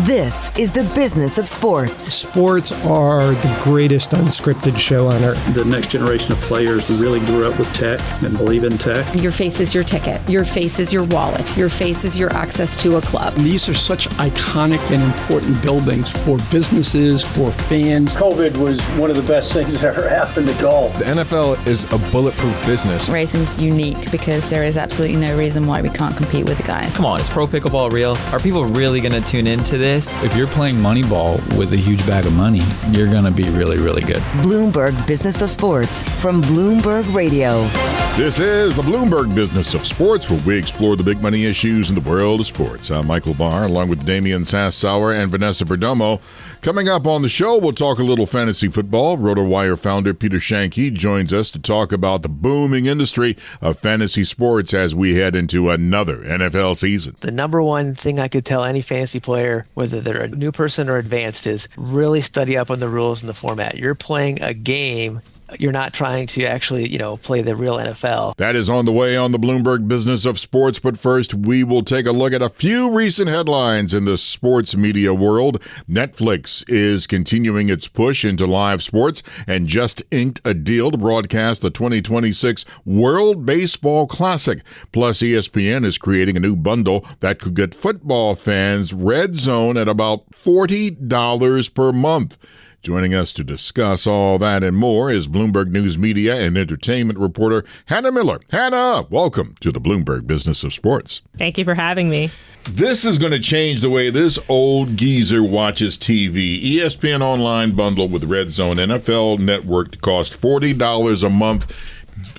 This is the business of sports. Sports are the greatest unscripted show on earth. The next generation of players who really grew up with tech and believe in tech. Your face is your ticket. Your face is your wallet. Your face is your access to a club. These are such iconic and important buildings for businesses, for fans. COVID was one of the best things that ever happened to golf. The NFL is a bulletproof business. Racing's unique because there is absolutely no reason why we can't compete with the guys. Come on, is pro pickleball real? Are people really going to tune into this? If you're playing Moneyball with a huge bag of money, you're going to be really, really good. Bloomberg Business of Sports from Bloomberg Radio. This is the Bloomberg Business of Sports, where we explore the big money issues in the world of sports. I'm Michael Barr, along with Damian, Sassower, and Vanessa Perdomo. Coming up on the show, we'll talk a little fantasy football. RotoWire founder Peter Schoenke joins us to talk about the booming industry of fantasy sports as we head into another NFL season. The number one thing I could tell any fantasy player, whether they're a new person or advanced, is really study up on the rules and the format. You're playing a game. You're not trying to actually, play the real NFL. That is on the way on the Bloomberg Business of Sports. But first, we will take a look at a few recent headlines in the sports media world. Netflix is continuing its push into live sports and just inked a deal to broadcast the 2026 World Baseball Classic. Plus, ESPN is creating a new bundle that could get football fans RedZone at about $40 per month. Joining us to discuss all that and more is Bloomberg News Media and Entertainment reporter Hannah Miller. Hannah, welcome to the Bloomberg Business of Sports. Thank you for having me. This is going to change the way this old geezer watches TV. ESPN Online bundle with RedZone NFL Network cost $40 a month.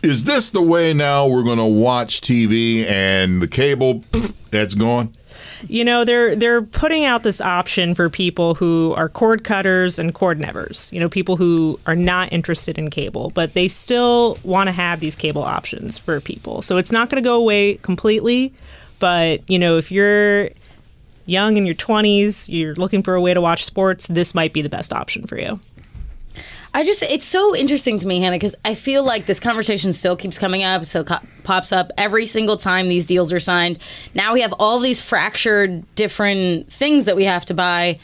Is this the way now we're going to watch TV and the cable, that's gone? They're putting out this option for people who are cord cutters and cord nevers, people who are not interested in cable, but they still want to have these cable options for people. So it's not going to go away completely. But, if you're young in your 20s, you're looking for a way to watch sports, this might be the best option for you. It's so interesting to me, Hannah, because I feel like this conversation still keeps coming up, pops up every single time these deals are signed. Now we have all these fractured different things that we have to buy.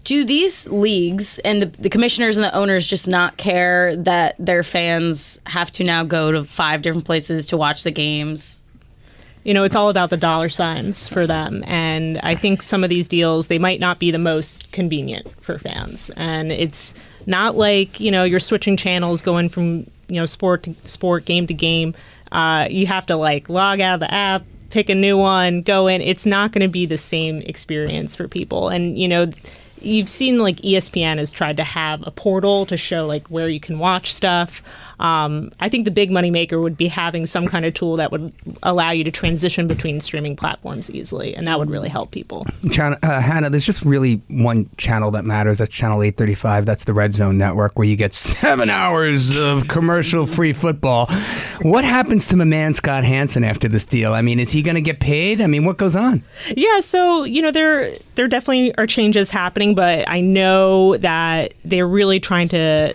Do these leagues and the commissioners and the owners just not care that their fans have to now go to 5 different places to watch the games? It's all about the dollar signs for them. And I think some of these deals, they might not be the most convenient for fans. And it's not like, you're switching channels going from, sport to sport, game to game. You have to log out of the app, pick a new one, go in. It's not going to be the same experience for people. And, you've seen ESPN has tried to have a portal to show where you can watch stuff. I think the big money maker would be having some kind of tool that would allow you to transition between streaming platforms easily, and that would really help people. Hannah, there's just really one channel that matters. That's channel 835. That's the RedZone network, where you get 7 hours of commercial-free football. What happens to my man Scott Hansen after this deal? Is he going to get paid? What goes on? Yeah, so, there definitely are changes happening, but I know that they're really trying to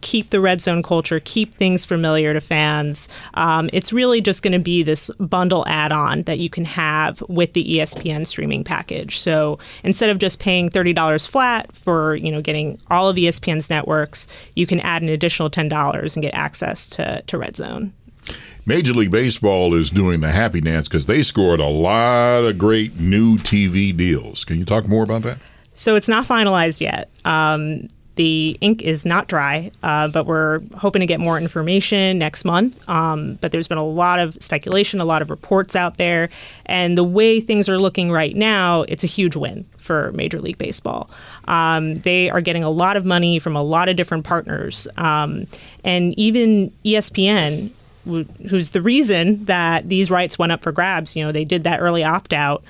keep the RedZone culture, keep things familiar to fans. It's really just going to be this bundle add-on that you can have with the ESPN streaming package. So instead of just paying $30 flat for, getting all of ESPN's networks, you can add an additional $10 and get access to RedZone. Major League Baseball is doing the happy dance because they scored a lot of great new TV deals. Can you talk more about that? So it's not finalized yet. The ink is not dry, but we're hoping to get more information next month. But there's been a lot of speculation, a lot of reports out there. And the way things are looking right now, it's a huge win for Major League Baseball. They are getting a lot of money from a lot of different partners. And even ESPN, who's the reason that these rights went up for grabs, they did that early opt-out.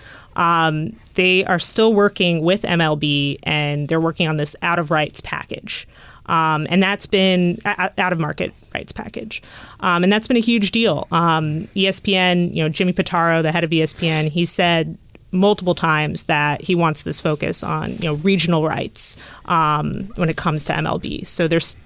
They are still working with MLB, and they're working on this out-of-rights package. And that's been out-of-market rights package. And that's been a huge deal. ESPN, Jimmy Pitaro, the head of ESPN, he said multiple times that he wants this focus on, regional rights when it comes to MLB. So there's,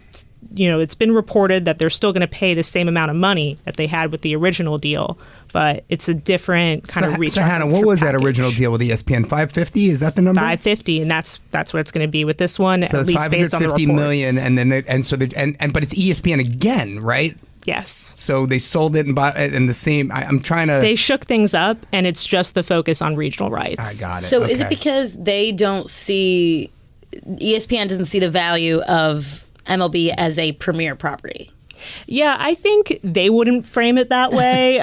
it's been reported that they're still going to pay the same amount of money that they had with the original deal, but it's a different kind of reach. So Hannah, what was that original deal with ESPN? $550? Is that the number? $550, and that's what it's going to be with this one. So at it's least based on the reports. $550 million, and then but it's ESPN again, right? Yes. So they sold it and bought it in the same. I'm trying to. They shook things up, and it's just the focus on regional rights. I got it. So is it because they don't see, ESPN doesn't see the value of MLB as a premier property? Yeah, I think they wouldn't frame it that way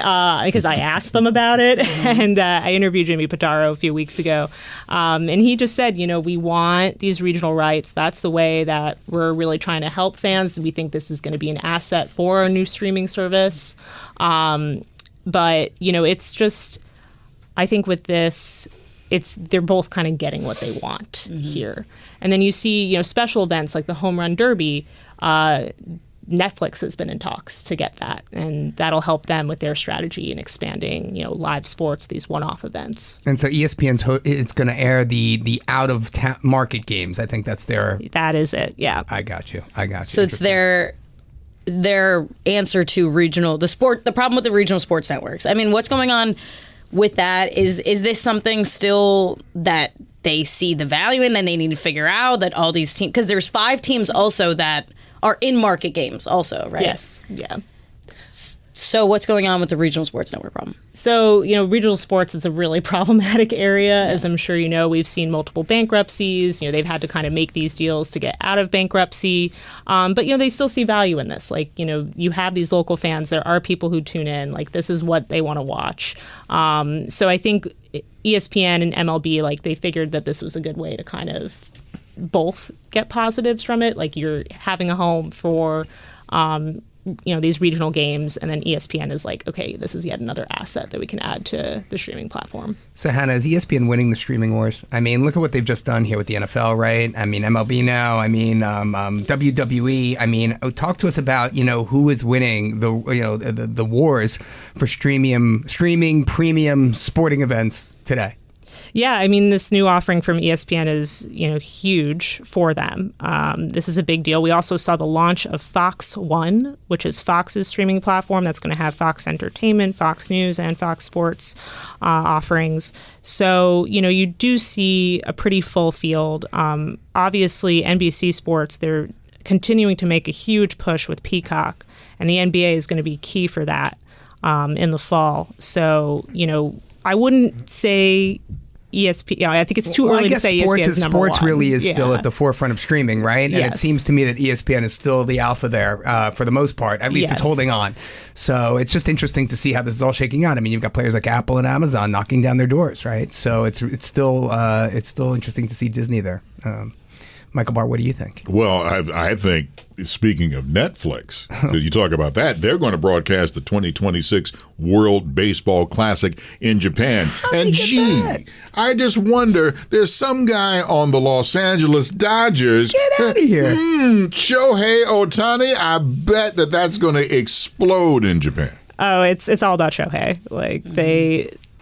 because I asked them about it. And I interviewed Jimmy Pitaro a few weeks ago. And he just said, we want these regional rights. That's the way that we're really trying to help fans. We think this is going to be an asset for our new streaming service. But, it's just, I think with this, they're both kind of getting what they want here. And then you see, special events like the Home Run Derby. Netflix has been in talks to get that, and that'll help them with their strategy in expanding, live sports, these one-off events. And so ESPN's it's going to air the out-of-market games. I think that's their. That is it. Yeah. I got you. So it's their answer to the problem with the regional sports networks. I mean, what's going on with that? Is this something still that they see the value in, then they need to figure out that all these teams, because there's 5 teams also that are in market games also, right? Yes. Yeah. So what's going on with the regional sports network problem? So, regional sports is a really problematic area. As I'm sure you know, we've seen multiple bankruptcies. They've had to kind of make these deals to get out of bankruptcy. But, they still see value in this. Like, you have these local fans. There are people who tune in. Like, this is what they want to watch. So I think ESPN and MLB, they figured that this was a good way to kind of both get positives from it. Like, you're having a home for these regional games, and then ESPN is like, okay, this is yet another asset that we can add to the streaming platform. So Hannah, is ESPN winning the streaming wars? I mean, look at what they've just done here with the NFL, right? I mean, MLB now. I mean, WWE. I mean, talk to us about who is winning the wars for streaming premium sporting events today. Yeah, I mean, this new offering from ESPN is, huge for them. This is a big deal. We also saw the launch of Fox One, which is Fox's streaming platform that's going to have Fox Entertainment, Fox News, and Fox Sports offerings. So, you do see a pretty full field. Obviously, NBC Sports, they're continuing to make a huge push with Peacock, and the NBA is going to be key for that in the fall. So, I wouldn't say ESPN. I think it's too early to say ESPN is number one. Sports really is still at the forefront of streaming, right? And it seems to me that ESPN is still the alpha there for the most part. At least it's holding on. So it's just interesting to see how this is all shaking out. I mean, you've got players like Apple and Amazon knocking down their doors, right? So it's still interesting to see Disney there. Michael Barr, what do you think? Well, I think, speaking of Netflix, you talk about that, they're going to broadcast the 2026 World Baseball Classic in Japan. And I just wonder, there's some guy on the Los Angeles Dodgers. Get out of here. Shohei Ohtani, I bet that's going to explode in Japan. Oh, it's all about Shohei.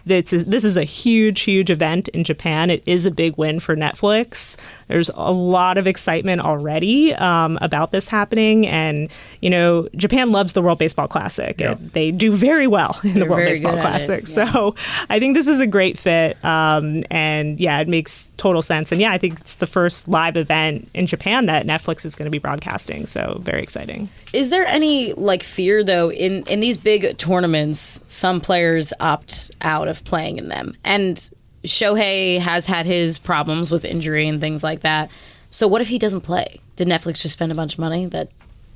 This is a huge event in Japan. It is a big win for Netflix. There's a lot of excitement already about this happening. And, Japan loves the World Baseball Classic. Yep. They do very well in the World Baseball Classic. So I think this is a great fit. It makes total sense. And, I think it's the first live event in Japan that Netflix is going to be broadcasting. So very exciting. Is there any fear, though, in these big tournaments, some players opt out of playing in them? And Shohei has had his problems with injury and things like that. So what if he doesn't play? Did Netflix just spend a bunch of money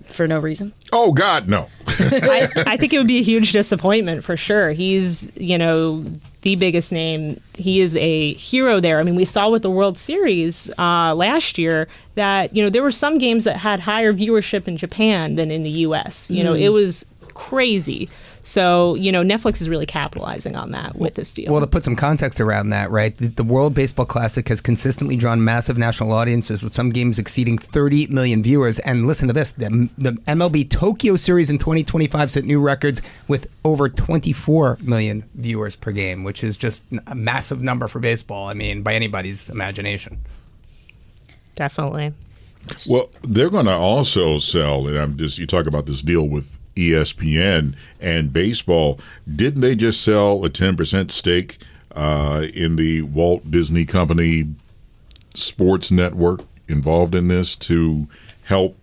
for no reason? Oh, God, no. I think it would be a huge disappointment for sure. He's, the biggest name. He is a hero there. I mean, we saw with the World Series last year that, there were some games that had higher viewership in Japan than in the U.S. It was crazy. So, Netflix is really capitalizing on that with this deal. Well, to put some context around that, right, the World Baseball Classic has consistently drawn massive national audiences, with some games exceeding 30 million viewers. And listen to this, the MLB Tokyo Series in 2025 set new records with over 24 million viewers per game, which is just a massive number for baseball, by anybody's imagination. Definitely. Well, they're going to also sell, and you talk about this deal with ESPN and baseball. Didn't they just sell a 10% stake in the Walt Disney Company sports network involved in this to help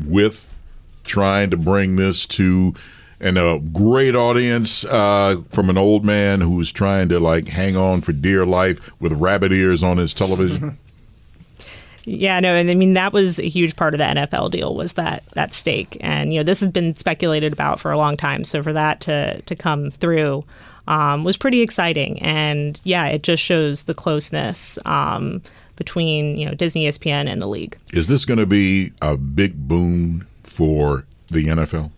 with trying to bring this to a great audience from an old man who was trying to hang on for dear life with rabbit ears on his television? Yeah, no, and that was a huge part of the NFL deal, was that stake. And, this has been speculated about for a long time. So for that to come through was pretty exciting. And, yeah, it just shows the closeness between, Disney, ESPN, and the league. Is this going to be a big boon for the NFL?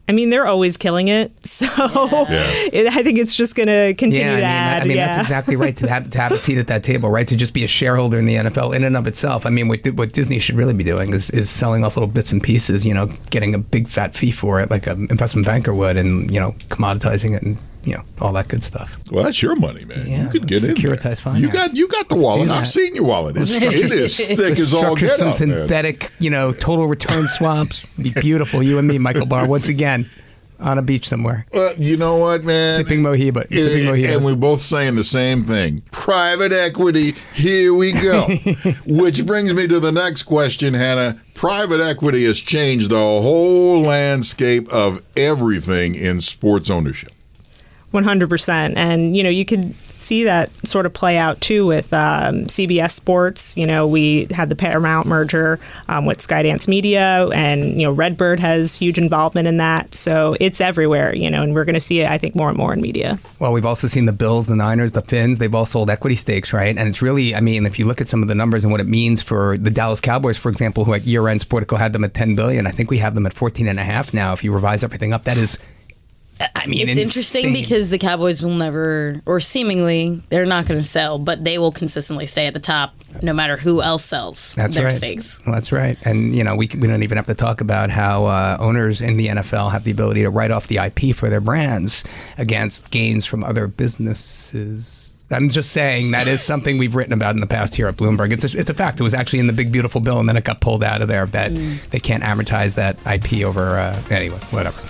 They're always killing it, so I think it's just going to continue to add. That's exactly right, to have a seat at that table, right? To just be a shareholder in the NFL in and of itself. What Disney should really be doing is selling off little bits and pieces, getting a big fat fee for it, like an investment banker would, and, commoditizing it and, all that good stuff. Well, that's your money, man. You could get in there. Securitized finance. You got the wallet. I've seen your wallet. It is thick as all get some up, synthetic, total return swaps. Be beautiful. You and me, Michael Barr, once again. On a beach somewhere. Well, you know what, man? Sipping mojitos. And we're both saying the same thing. Private equity, here we go. Which brings me to the next question, Hannah. Private equity has changed the whole landscape of everything in sports ownership. 100%. And, you could see that sort of play out, too, with CBS Sports. We had the Paramount merger with Skydance Media, and, Redbird has huge involvement in that. So it's everywhere, and we're going to see it, I think, more and more in media. Well, we've also seen the Bills, the Niners, the Finns. They've all sold equity stakes, right? And it's really, if you look at some of the numbers and what it means for the Dallas Cowboys, for example, who at year-end Sportico had them at $10 billion. I think we have them at $14.5 now. If you revise everything up, that is... it's interesting because the Cowboys will never, or seemingly, they're not going to sell, but they will consistently stay at the top no matter who else sells their stakes. Well, that's right. And, we don't even have to talk about how owners in the NFL have the ability to write off the IP for their brands against gains from other businesses. I'm just saying that is something we've written about in the past here at Bloomberg. It's a fact. It was actually in the big, beautiful bill, and then it got pulled out of there that they can't amortize that IP over, anyway, whatever.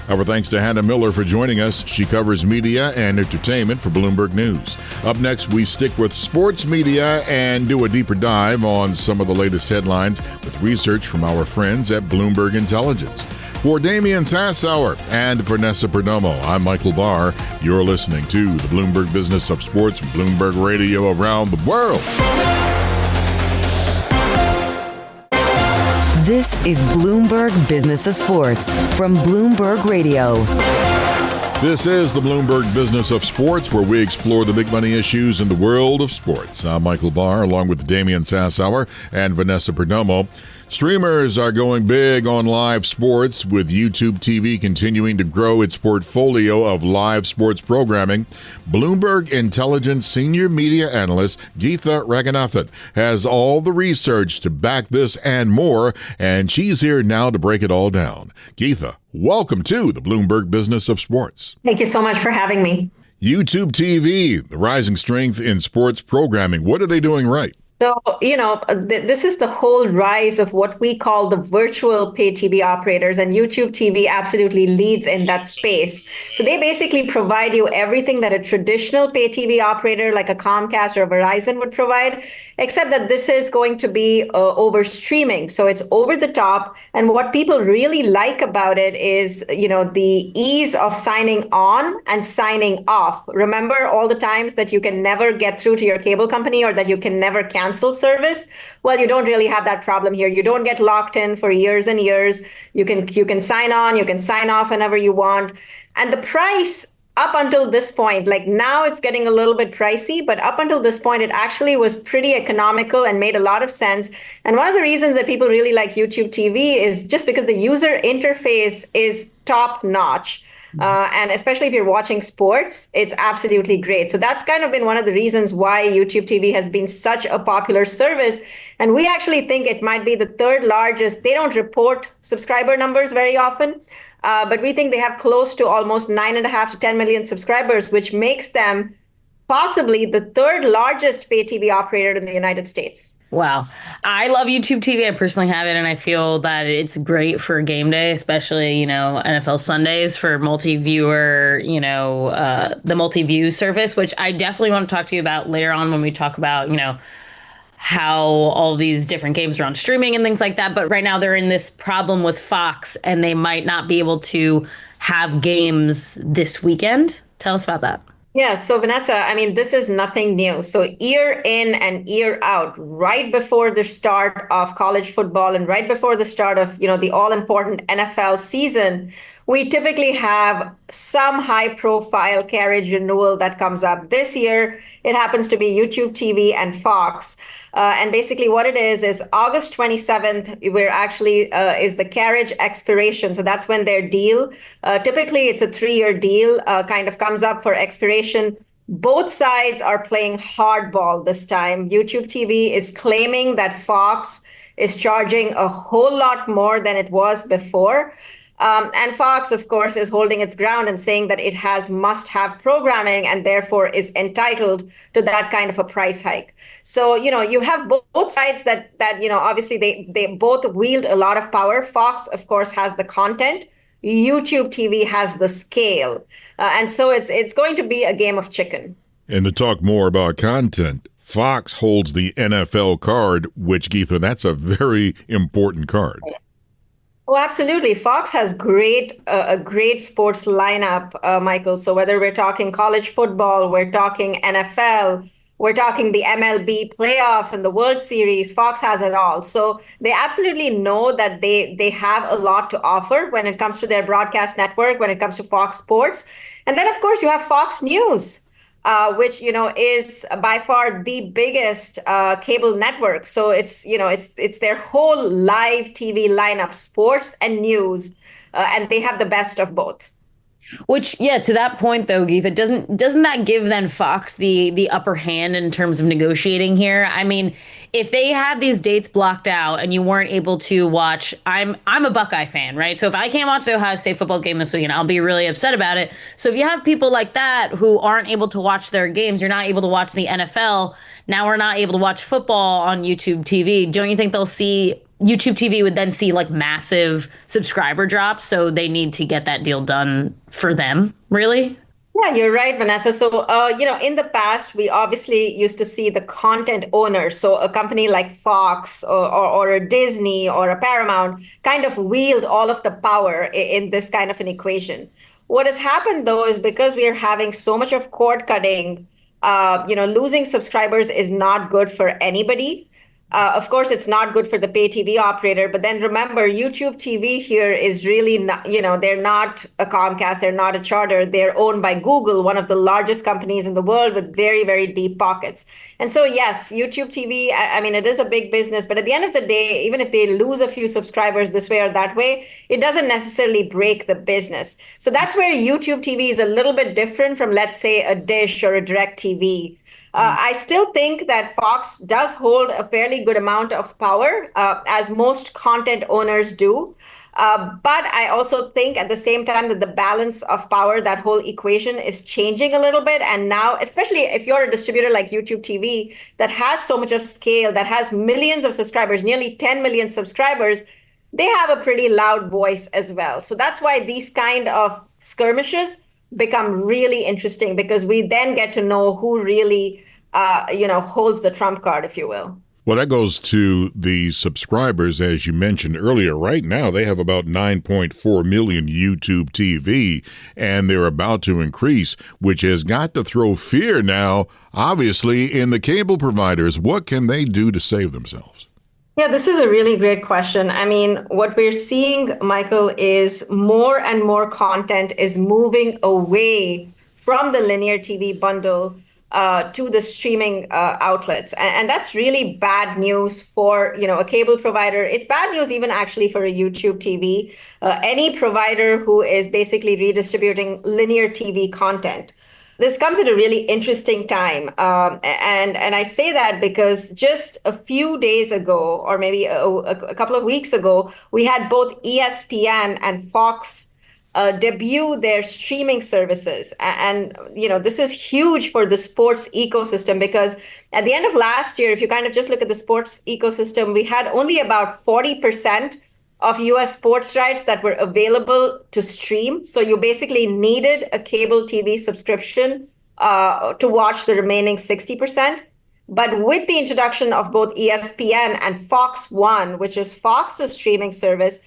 Our thanks to Hannah Miller for joining us. She covers media and entertainment for Bloomberg News. Up next, we stick with sports media and do a deeper dive on some of the latest headlines with research from our friends at Bloomberg Intelligence. For Damian Sassower and Vanessa Perdomo, I'm Michael Barr. You're listening to the Bloomberg Business of Sports, Bloomberg Radio around the world. This is Bloomberg Business of Sports from Bloomberg Radio. This is the Bloomberg Business of Sports, where we explore the big money issues in the world of sports. I'm Michael Barr, along with Damian Sassower and Vanessa Perdomo. Streamers are going big on live sports, with YouTube TV continuing to grow its portfolio of live sports programming. Bloomberg Intelligence senior media analyst Geetha Ranganathan has all the research to back this and more, and she's here now to break it all down. Geetha, welcome to the Bloomberg Business of Sports. Thank you so much for having me. YouTube TV, the rising strength in sports programming. What are they doing right? So, this is the whole rise of what we call the virtual pay TV operators, and YouTube TV absolutely leads in that space. So they basically provide you everything that a traditional pay TV operator like a Comcast or a Verizon would provide, except that this is going to be over streaming. So it's over the top. And what people really like about it is, the ease of signing on and signing off. Remember all the times that you can never get through to your cable company or that you can never cancel service? Well, you don't really have that problem here. You don't get locked in for years and years. You can sign on, you can sign off whenever you want. And the price up until this point, like now it's getting a little bit pricey, but up until this point, it actually was pretty economical and made a lot of sense. And one of the reasons that people really like YouTube TV is just because the user interface is top notch. And especially if you're watching sports, it's absolutely great. So that's kind of been one of the reasons why YouTube TV has been such a popular service. And we actually think it might be the third largest. They don't report subscriber numbers very often, but we think they have close to almost 9.5 to 10 million subscribers, which makes them possibly the third largest pay TV operator in the United States. Wow. I love YouTube TV. I personally have it, and I feel that it's great for game day, especially, NFL Sundays for multi-viewer, the multi-view service, which I definitely want to talk to you about later on when we talk about, how all these different games are on streaming and things like that. But right now they're in this problem with Fox, and they might not be able to have games this weekend. Tell us about that. Yeah, so Vanessa, this is nothing new. So year in and year out, right before the start of college football and right before the start of, the all-important NFL season, we typically have some high-profile carriage renewal that comes up. This year, it happens to be YouTube TV and Fox. And basically what it is August 27th, where actually is the carriage expiration. So that's when their deal, typically it's a 3-year deal, kind of comes up for expiration. Both sides are playing hardball this time. YouTube TV is claiming that Fox is charging a whole lot more than it was before. And Fox, of course, is holding its ground and saying that it has must-have programming and therefore is entitled to that kind of a price hike. So, you have both sides that obviously they both wield a lot of power. Fox, of course, has the content. YouTube TV has the scale. And so it's going to be a game of chicken. And to talk more about content, Fox holds the NFL card, which, Geetha, that's a very important card. Oh, absolutely. Fox has a great sports lineup, Michael. So whether we're talking college football, we're talking NFL, we're talking the MLB playoffs and the World Series, Fox has it all. So they absolutely know that they have a lot to offer when it comes to their broadcast network, when it comes to Fox Sports. And then, of course, you have Fox News, which, is by far the biggest cable network. So it's their whole live TV lineup, sports and news, and they have the best of both. Which, yeah, to that point, though, Geetha, doesn't that give then Fox the upper hand in terms of negotiating here? If they had these dates blocked out and you weren't able to watch, I'm a Buckeye fan, right? So if I can't watch the Ohio State football game this weekend, I'll be really upset about it. So if you have people like that who aren't able to watch their games, you're not able to watch the NFL. Now we're not able to watch football on YouTube TV. Don't you think YouTube TV would then see like massive subscriber drops? So they need to get that deal done for them, really? Yeah, you're right, Vanessa. So, in the past, we obviously used to see the content owners. So a company like Fox or a Disney or a Paramount kind of wield all of the power in this kind of an equation. What has happened, though, is because we are having so much of cord cutting, losing subscribers is not good for anybody. Of course, it's not good for the pay TV operator. But then remember, YouTube TV here is really not, they're not a Comcast. They're not a Charter. They're owned by Google, one of the largest companies in the world with very, very deep pockets. And so, yes, YouTube TV, it is a big business. But at the end of the day, even if they lose a few subscribers this way or that way, it doesn't necessarily break the business. So that's where YouTube TV is a little bit different from, let's say, a Dish or a DirecTV. I still think that Fox does hold a fairly good amount of power, as most content owners do. But I also think at the same time that the balance of power, that whole equation is changing a little bit. And now, especially if you're a distributor like YouTube TV that has so much of scale, that has millions of subscribers, nearly 10 million subscribers, they have a pretty loud voice as well. So that's why these kind of skirmishes become really interesting, because we then get to know who really, holds the trump card, if you will. Well, that goes to the subscribers, as you mentioned earlier. Right now, they have about 9.4 million YouTube TV, and they're about to increase, which has got to throw fear now, obviously, in the cable providers. What can they do to save themselves? Yeah, this is a really great question. What we're seeing, Michael, is more and more content is moving away from the linear TV bundle to the streaming outlets. And that's really bad news for, a cable provider. It's bad news even actually for a YouTube TV, any provider who is basically redistributing linear TV content. This comes at a really interesting time. And I say that because just a few days ago, or maybe a couple of weeks ago, we had both ESPN and Fox debut their streaming services. And, this is huge for the sports ecosystem because at the end of last year, if you kind of just look at the sports ecosystem, we had only about 40% of US sports rights that were available to stream. So you basically needed a cable TV subscription to watch the remaining 60%. But with the introduction of both ESPN and Fox One, which is Fox's streaming service,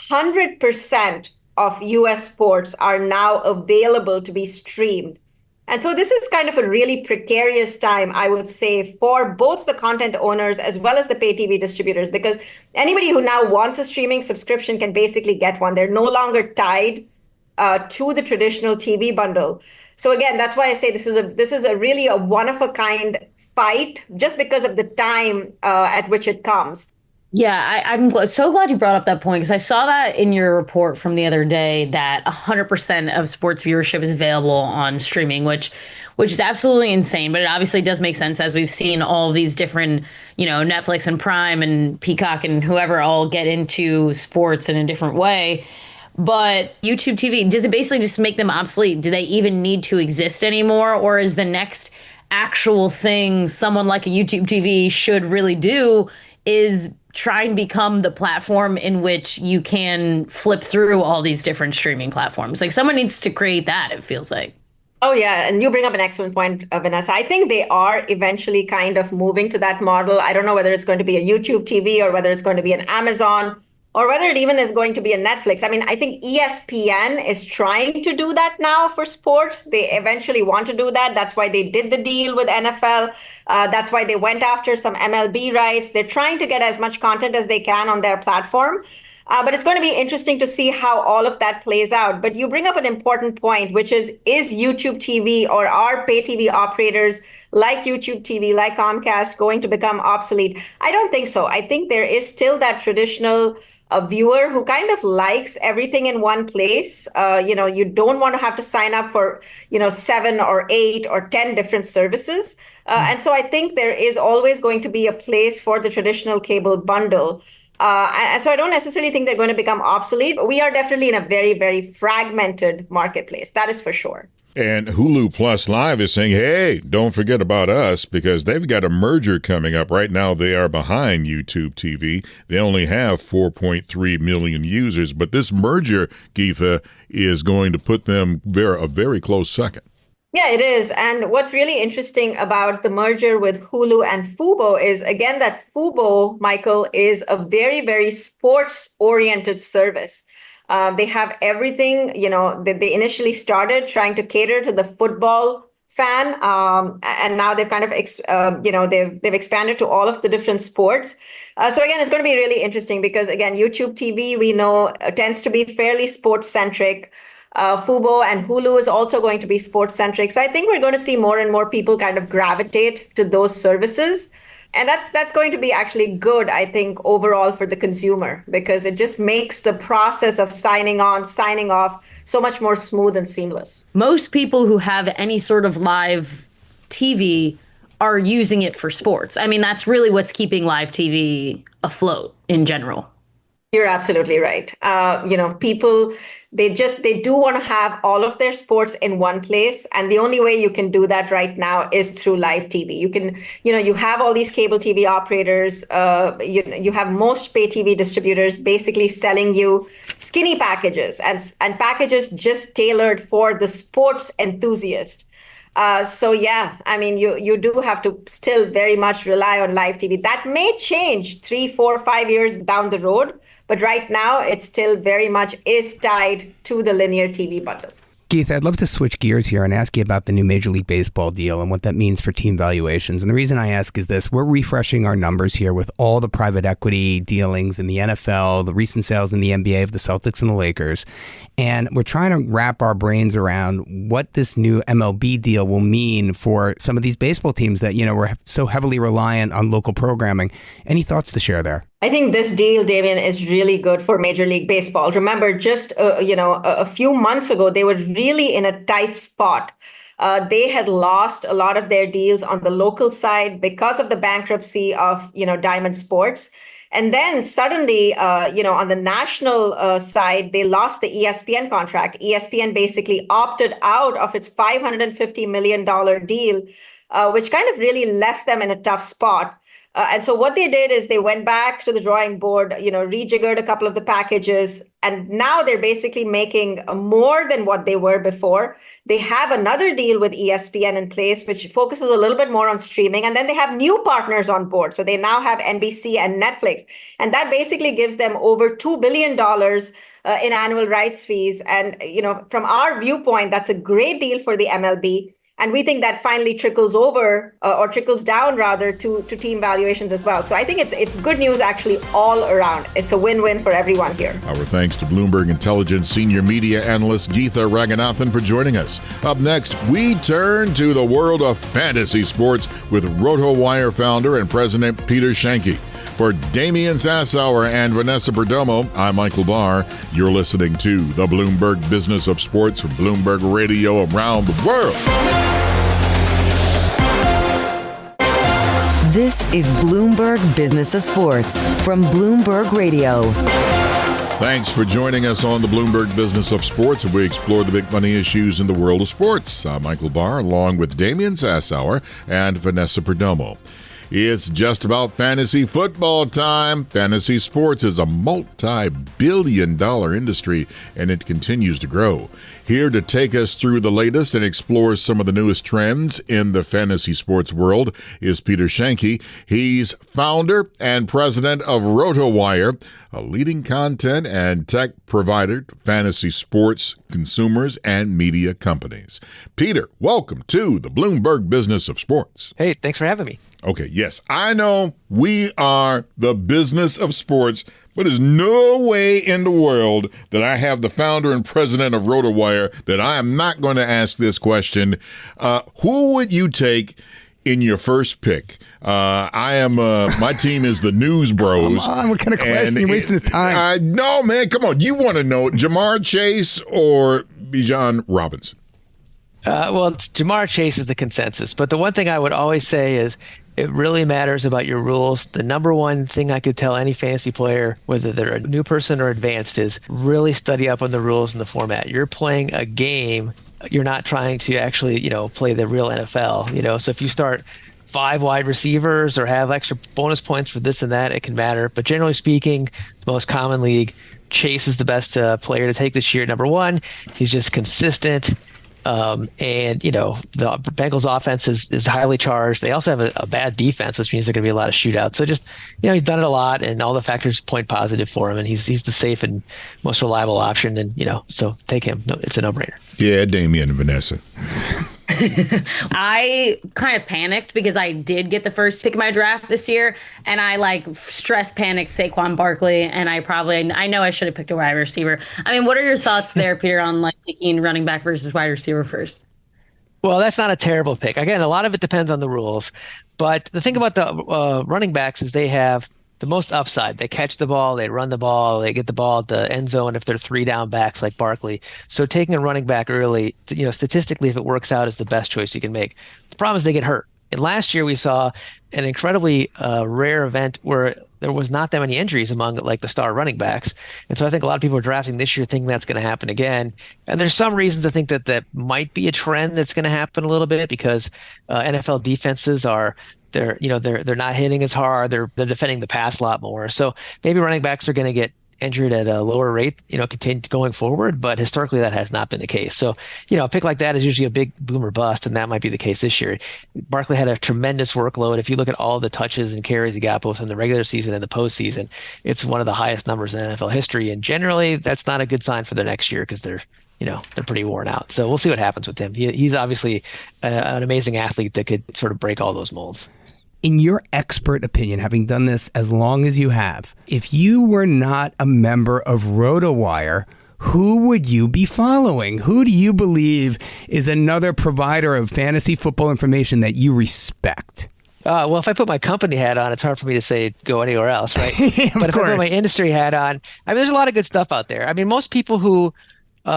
100% of US sports are now available to be streamed. And so this is kind of a really precarious time, I would say, for both the content owners as well as the pay TV distributors, because anybody who now wants a streaming subscription can basically get one. They're no longer tied to the traditional TV bundle. So again, that's why I say this is a really a one-of-a-kind fight, just because of the time at which it comes. Yeah, I'm so glad you brought up that point, because I saw that in your report from the other day that 100% of sports viewership is available on streaming, which is absolutely insane. But it obviously does make sense as we've seen all these different, Netflix and Prime and Peacock and whoever all get into sports in a different way. But YouTube TV, does it basically just make them obsolete? Do they even need to exist anymore? Or is the next actual thing someone like a YouTube TV should really do is try and become the platform in which you can flip through all these different streaming platforms? Like, someone needs to create that, it feels like. Oh, yeah. And you bring up an excellent point, Vanessa. I think they are eventually kind of moving to that model. I don't know whether it's going to be a YouTube TV or whether it's going to be an Amazon or whether it even is going to be a Netflix. I mean, I think ESPN is trying to do that now for sports. They eventually want to do that. That's why they did the deal with NFL. That's why they went after some MLB rights. They're trying to get as much content as they can on their platform. But it's going to be interesting to see how all of that plays out. But you bring up an important point, which is YouTube TV or are pay TV operators like YouTube TV, like Comcast, going to become obsolete? I don't think so. I think there is still that traditional viewer who kind of likes everything in one place. You don't want to have to sign up for, 7 or 8 or 10 different services. And so I think there is always going to be a place for the traditional cable bundle. And so I don't necessarily think they're going to become obsolete. But we are definitely in a very, very fragmented marketplace. That is for sure. And Hulu Plus Live is saying, hey, don't forget about us, because they've got a merger coming up. Right now, they are behind YouTube TV. They only have 4.3 million users. But this merger, Geetha, is going to put them a very close second. Yeah, it is. And what's really interesting about the merger with Hulu and Fubo is, again, that Fubo, Michael, is a very, very sports-oriented service. They have everything, that they initially started trying to cater to the football fan. And now they've kind of, they've expanded to all of the different sports. So again, it's going to be really interesting because, again, YouTube TV, we know, tends to be fairly sports-centric. Fubo and Hulu is also going to be sports-centric. So I think we're going to see more and more people kind of gravitate to those services. And that's going to be actually good, I think, overall for the consumer, because it just makes the process of signing on, signing off so much more smooth and seamless. Most people who have any sort of live TV are using it for sports. I mean, that's really what's keeping live TV afloat in general. You're absolutely right. People, they do want to have all of their sports in one place. And the only way you can do that right now is through live TV. You can, you have all these cable TV operators, you have most pay TV distributors basically selling you skinny packages and packages just tailored for the sports enthusiast. So yeah, I mean, you do have to still very much rely on live TV. That may change 3, 4, 5 years down the road, but right now it still very much is tied to the linear TV bundle. Geetha, I'd love to switch gears here and ask you about the new Major League Baseball deal and what that means for team valuations. And the reason I ask is this. We're refreshing our numbers here with all the private equity dealings in the NFL, the recent sales in the NBA of the Celtics and the Lakers. And we're trying to wrap our brains around what this new MLB deal will mean for some of these baseball teams that, were so heavily reliant on local programming. Any thoughts to share there? I think this deal, Damian, is really good for Major League Baseball. Remember, just a few months ago, they were really in a tight spot. They had lost a lot of their deals on the local side because of the bankruptcy of Diamond Sports. And then suddenly, on the national side, they lost the ESPN contract. ESPN basically opted out of its $550 million deal, which kind of really left them in a tough spot. And so what they did is they went back to the drawing board, rejiggered a couple of the packages, and now they're basically making more than what they were before. They have another deal with ESPN in place, which focuses a little bit more on streaming. And then they have new partners on board. So they now have NBC and Netflix. And that basically gives them over $2 billion in annual rights fees. And, from our viewpoint, that's a great deal for the MLB. And we think that finally trickles over or trickles down rather to team valuations as well. So I think it's good news actually all around. It's a win-win for everyone here. Our thanks to Bloomberg Intelligence senior media analyst Geetha Ranganathan for joining us. Up next, we turn to the world of fantasy sports with RotoWire founder and president Peter Schoenke. For Damian Sassower and Vanessa Perdomo, I'm Michael Barr. You're listening to the Bloomberg Business of Sports from Bloomberg Radio around the world. This is Bloomberg Business of Sports from Bloomberg Radio. Thanks for joining us on the Bloomberg Business of Sports. We explore the big money issues in the world of sports. I'm Michael Barr, along with Damian Sassower and Vanessa Perdomo. It's just about fantasy football time. Fantasy sports is a multi-billion-dollar industry, and it continues to grow. Here to take us through the latest and explore some of the newest trends in the fantasy sports world is Peter Schoenke. He's founder and president of RotoWire, a leading content and tech provider to fantasy sports consumers and media companies. Peter, welcome to the Bloomberg Business of Sports. Hey, thanks for having me. Okay, yes, I know we are the business of sports, but there's no way in the world that I have the founder and president of RotoWire that I am not going to ask this question. Who would you take in your first pick? My team is the News Bros. Come on, what kind of question? You're wasting his time. No, man, come on. You want to know Jamar Chase or Bijan Robinson? Jamar Chase is the consensus. But the one thing I would always say is it really matters about your rules. The number one thing I could tell any fantasy player, whether they're a new person or advanced, is really study up on the rules and the format. You're playing a game. You're not trying to actually, play the real NFL. So if you start 5 wide receivers or have extra bonus points for this and that, it can matter. But generally speaking, the most common league, Chase is the best player to take this year. Number one, he's just consistent. The Bengals offense is highly charged. They also have a bad defense, which means there going to be a lot of shootouts. So just, he's done it a lot, and all the factors point positive for him, and he's the safe and most reliable option. And, so take him. No, it's a no-brainer. Yeah, Damian and Vanessa. I kind of panicked because I did get the first pick of my draft this year, and I stress panicked Saquon Barkley, and I know I should have picked a wide receiver. I mean, what are your thoughts there, Peter, on picking running back versus wide receiver first? Well, that's not a terrible pick. Again, a lot of it depends on the rules, but the thing about the running backs is they have the most upside. They catch the ball, they run the ball, they get the ball at the end zone if they're 3 down backs like Barkley. So taking a running back early, statistically, if it works out, is the best choice you can make. The problem is they get hurt. And last year we saw an incredibly rare event where there was not that many injuries among the star running backs. And so I think a lot of people are drafting this year thinking that's going to happen again. And there's some reason to think that might be a trend that's going to happen a little bit because NFL defenses are they're not hitting as hard. They're defending the pass a lot more. So maybe running backs are going to get injured at a lower rate, continue going forward. But historically, that has not been the case. So, a pick like that is usually a big boom or bust, and that might be the case this year. Barkley had a tremendous workload. If you look at all the touches and carries he got both in the regular season and the postseason, it's one of the highest numbers in NFL history. And generally, that's not a good sign for the next year because they're pretty worn out. So we'll see what happens with him. He's obviously an amazing athlete that could sort of break all those molds. In your expert opinion, having done this as long as you have, if you were not a member of RotoWire, who would you be following? Who do you believe is another provider of fantasy football information that you respect? Well, if I put my company hat on, it's hard for me to say go anywhere else, right? But if I put my industry hat on, there's a lot of good stuff out there. Most people who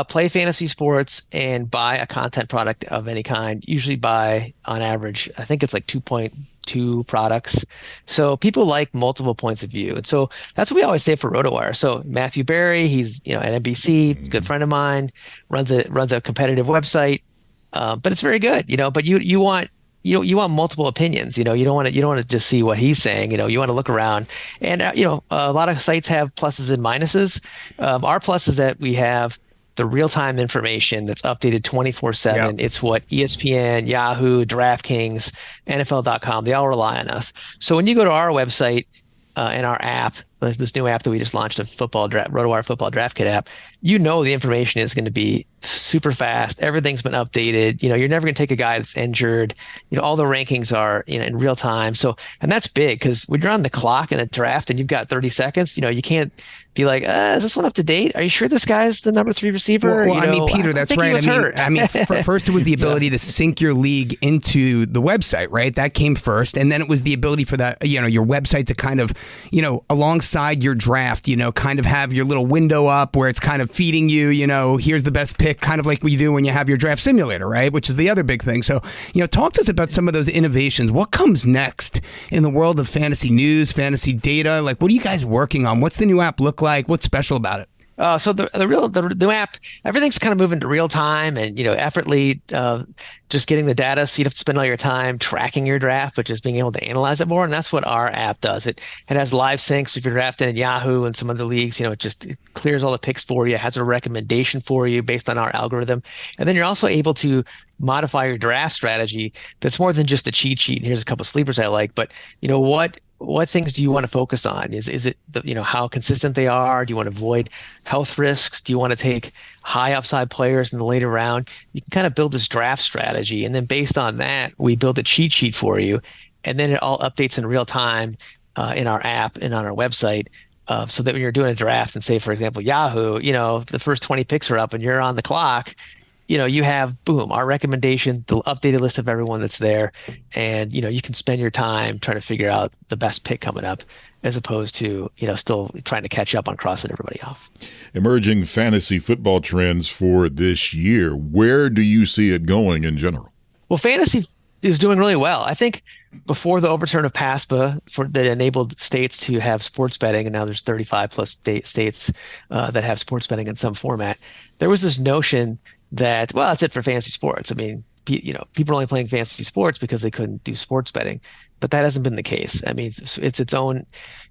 play fantasy sports and buy a content product of any kind usually buy, on average, I think it's like 2.2 products. So people like multiple points of view. And so that's what we always say for RotoWire. So Matthew Berry, he's at NBC, good friend of mine, runs a competitive website, but it's very good, but you want multiple opinions. You don't want to just see what he's saying. You want to look around, and a lot of sites have pluses and minuses. Our plus is that we have the real-time information that's updated 24/7. Yep. It's what ESPN, Yahoo, DraftKings, NFL.com, they all rely on us. So when you go to our website and our app, this new app that we just launched, a RotoWire Football Draft Kit app, the information is going to be super fast. Everything's been updated. You're never going to take a guy that's injured. All the rankings are in real time. So, and that's big because when you're on the clock in a draft and you've got 30 seconds, you can't be like, is this one up to date? Are you sure this guy's the number 3 receiver? Well, Peter, that's right. First it was the ability to sync your league into the website, right? That came first. And then it was the ability for that, your website to kind of, alongside your draft, kind of have your little window up where it's kind of feeding you, here's the best pick, kind of like we do when you have your draft simulator, right? Which is the other big thing. So, talk to us about some of those innovations. What comes next in the world of fantasy news, fantasy data? Like, what are you guys working on? What's the new app look like? What's special about it? So the new app, everything's kind of moving to real time and, effortlessly just getting the data. So you don't have to spend all your time tracking your draft, but just being able to analyze it more. And that's what our app does. It has live syncs. So if you're drafting in Yahoo and some other leagues, it clears all the picks for you. It has a recommendation for you based on our algorithm. And then you're also able to modify your draft strategy. That's more than just a cheat sheet. And here's a couple of sleepers I like, but what things do you want to focus on? Is it how consistent they are? Do you want to avoid health risks? Do you want to take high upside players in the later round? You can kind of build this draft strategy, and then based on that, we build a cheat sheet for you, and then it all updates in real time in our app and on our website. So that when you're doing a draft and say, for example, Yahoo, the first 20 picks are up and you're on the clock, you have, boom, our recommendation, the updated list of everyone that's there. And, you can spend your time trying to figure out the best pick coming up as opposed to, still trying to catch up on crossing everybody off. Emerging fantasy football trends for this year. Where do you see it going in general? Well, fantasy is doing really well. I think before the overturn of PASPA that enabled states to have sports betting, and now there's 35 plus states that have sports betting in some format, there was this notion that, well, that's it for fantasy sports. People are only playing fantasy sports because they couldn't do sports betting, but that hasn't been the case. It's its own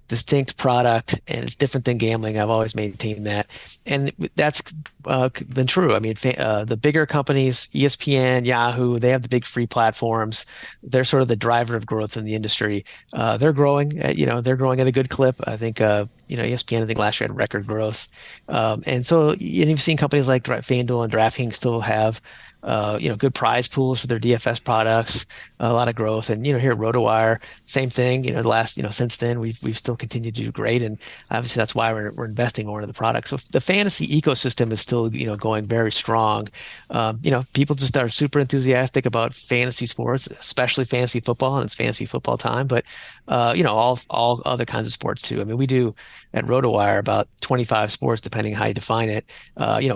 distinct product and it's different than gambling. I've always maintained that. And that's been true. The bigger companies, ESPN, Yahoo, they have the big free platforms. They're sort of the driver of growth in the industry. They're growing, they're growing at a good clip. I think, ESPN, I think last year had record growth. And so you've seen companies like FanDuel and DraftKings still have good prize pools for their DFS products, a lot of growth. And, here at RotoWire, same thing, since then we've still continued to do great. And obviously that's why we're investing more into the product. So the fantasy ecosystem is still, going very strong. People just are super enthusiastic about fantasy sports, especially fantasy football, and it's fantasy football time, but, all other kinds of sports too. We do at RotoWire about 25 sports, depending how you define it.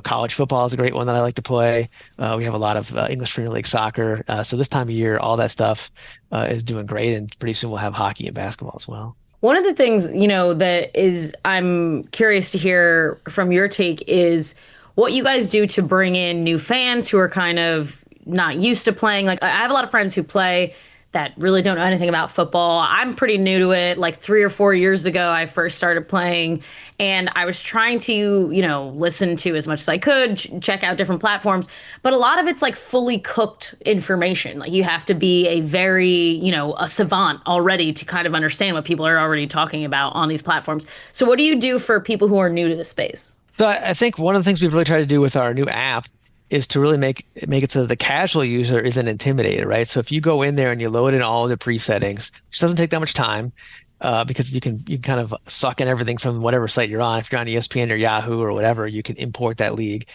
College football is a great one that I like to play. We have a lot of English Premier League soccer. So this time of year, all that stuff is doing great. And pretty soon we'll have hockey and basketball as well. One of the things, that is, I'm curious to hear from your take is what you guys do to bring in new fans who are kind of not used to playing. Like, I have a lot of friends who play that really don't know anything about football. I'm pretty new to it. Like 3 or 4 years ago, I first started playing, and I was trying to, listen to as much as I could, check out different platforms. But a lot of it's like fully cooked information. Like you have to be a very, a savant already to kind of understand what people are already talking about on these platforms. So what do you do for people who are new to the space? So I think one of the things we've really tried to do with our new app is to really make it so that the casual user isn't intimidated, right? So if you go in there and you load in all of the pre-settings, which doesn't take that much time, because you can kind of suck in everything from whatever site you're on. If you're on ESPN or Yahoo or whatever, you can import that league,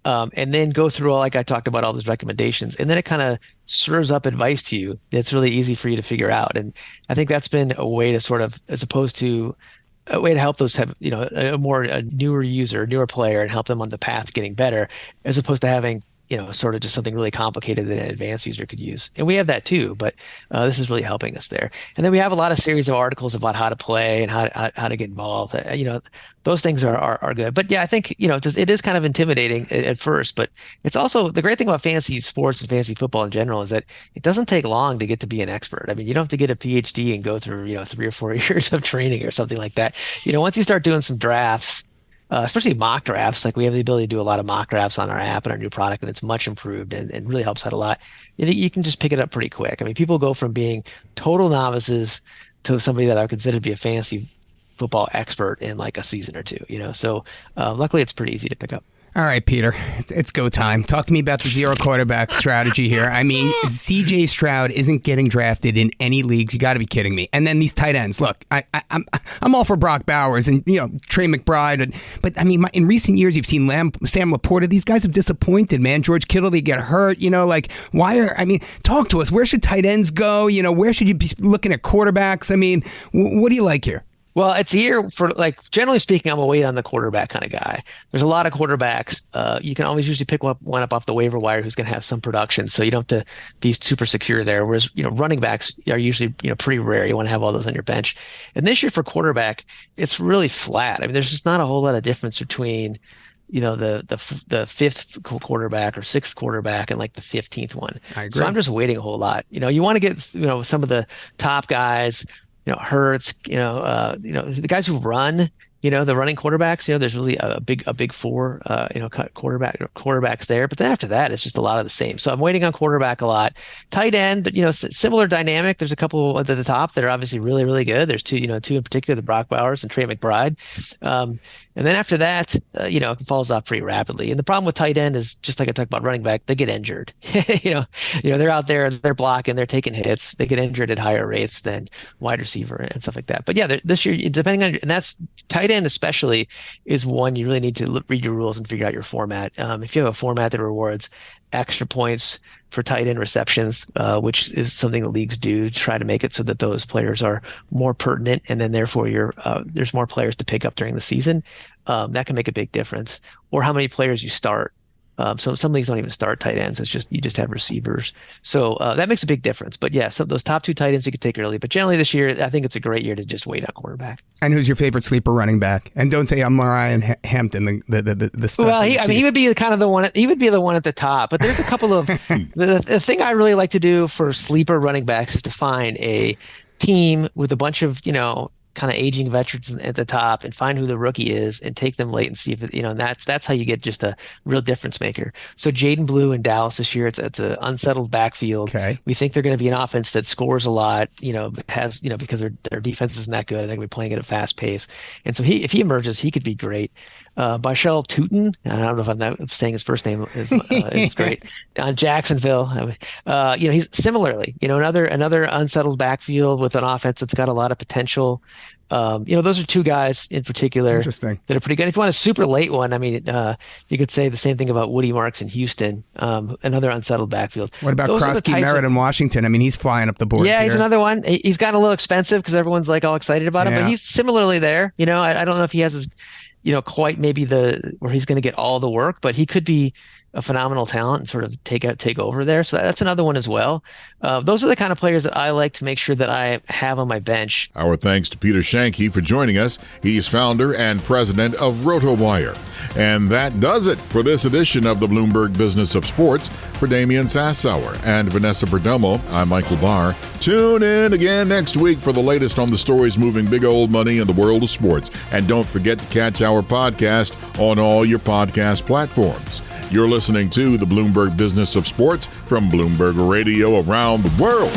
and then go through like I talked about, all those recommendations, and then it kind of serves up advice to you. It's really easy for you to figure out, and I think that's been a way to sort of, as opposed to a way to help those have, a newer user, newer player, and help them on the path to getting better, as opposed to having, sort of just something really complicated that an advanced user could use. And we have that too, but this is really helping us there. And then we have a lot of series of articles about how to play and how to get involved. Those things are good. But yeah, I think, it is kind of intimidating at first, but it's also the great thing about fantasy sports and fantasy football in general is that it doesn't take long to get to be an expert. I mean, you don't have to get a PhD and go through, 3 or 4 years of training or something like that. Once you start doing some drafts, especially mock drafts, like we have the ability to do a lot of mock drafts on our app and our new product, and it's much improved and really helps out a lot. You can just pick it up pretty quick. I mean, people go from being total novices to somebody that I would consider to be a fantasy football expert in like a season or two, So luckily it's pretty easy to pick up. All right, Peter, it's go time. Talk to me about the zero quarterback strategy here. I mean, CJ Stroud isn't getting drafted in any leagues. You got to be kidding me. And then these tight ends. Look, I'm all for Brock Bowers and Trey McBride, but I mean, in recent years you've seen Sam Laporta. These guys have disappointed, man. George Kittle, they get hurt. Talk to us. Where should tight ends go? Where should you be looking at quarterbacks? I mean, what do you like here? Well, it's a year for, generally speaking, I'm a wait on the quarterback kind of guy. There's a lot of quarterbacks. You can always usually pick one up off the waiver wire who's going to have some production, so you don't have to be super secure there. Whereas, running backs are usually, pretty rare. You want to have all those on your bench. And this year for quarterback, it's really flat. I mean, there's just not a whole lot of difference between, the fifth quarterback or sixth quarterback and like the 15th one. I agree. So I'm just waiting a whole lot. You want to get, some of the top guys, Hurts, the guys who run, the running quarterbacks, there's really a big four, quarterbacks there. But then after that, it's just a lot of the same. So I'm waiting on quarterback a lot. Tight end, similar dynamic. There's a couple at the top that are obviously really, really good. There's two in particular, the Brock Bowers and Trey McBride. And then after that, it falls off pretty rapidly. And the problem with tight end is, just like I talked about running back, they get injured. They're out there, they're blocking, they're taking hits. They get injured at higher rates than wide receiver and stuff like that. But yeah, this year, depending on, and that's tight end especially, is one you really need to read your rules and figure out your format. If you have a format that rewards extra points for tight end receptions, which is something the leagues do to try to make it so that those players are more pertinent, and then therefore there's more players to pick up during the season. That can make a big difference. Or how many players you start. So some leagues don't even start tight ends. It's just, you just have receivers. So that makes a big difference. But yeah, so those top two tight ends you could take early. But generally this year, I think it's a great year to just wait on quarterback. And who's your favorite sleeper running back? And don't say I'm Mariah Hampton, the stuff. Well, he would be kind of the one. He would be the one at the top. But there's a couple of the thing I really like to do for sleeper running backs is to find a team with a bunch of kind of aging veterans at the top and find who the rookie is and take them late and see if and that's how you get just a real difference maker. So Jaden Blue in Dallas this year, it's an unsettled backfield. Okay. We think they're going to be an offense that scores a lot, has, because their defense isn't that good. They're going to be playing at a fast pace. And so if he emerges, he could be great. Bashel Tutin, I don't know if I'm not saying his first name is great. On Jacksonville, he's similarly, another unsettled backfield with an offense that's got a lot of potential. Those are two guys in particular that are pretty good. If you want a super late one, I mean, you could say the same thing about Woody Marks in Houston, another unsettled backfield. What about Krosky Merritt in Washington? I mean, he's flying up the board. Yeah, he's another one. He's gotten a little expensive because everyone's like all excited about him, but he's similarly there. I don't know if he has his, quite maybe where he's going to get all the work, but he could be, a phenomenal talent and sort of take over there. So that's another one as well. Those are the kind of players that I like to make sure that I have on my bench. Our thanks to Peter Schoenke for joining us. He's founder and president of RotoWire. And that does it for this edition of the Bloomberg Business of Sports. For Damian Sassower and Vanessa Perdomo, I'm Michael Barr. Tune in again next week for the latest on the stories moving big old money in the world of sports. And don't forget to catch our podcast on all your podcast platforms. You're listening to the Bloomberg Business of Sports from Bloomberg Radio around the world.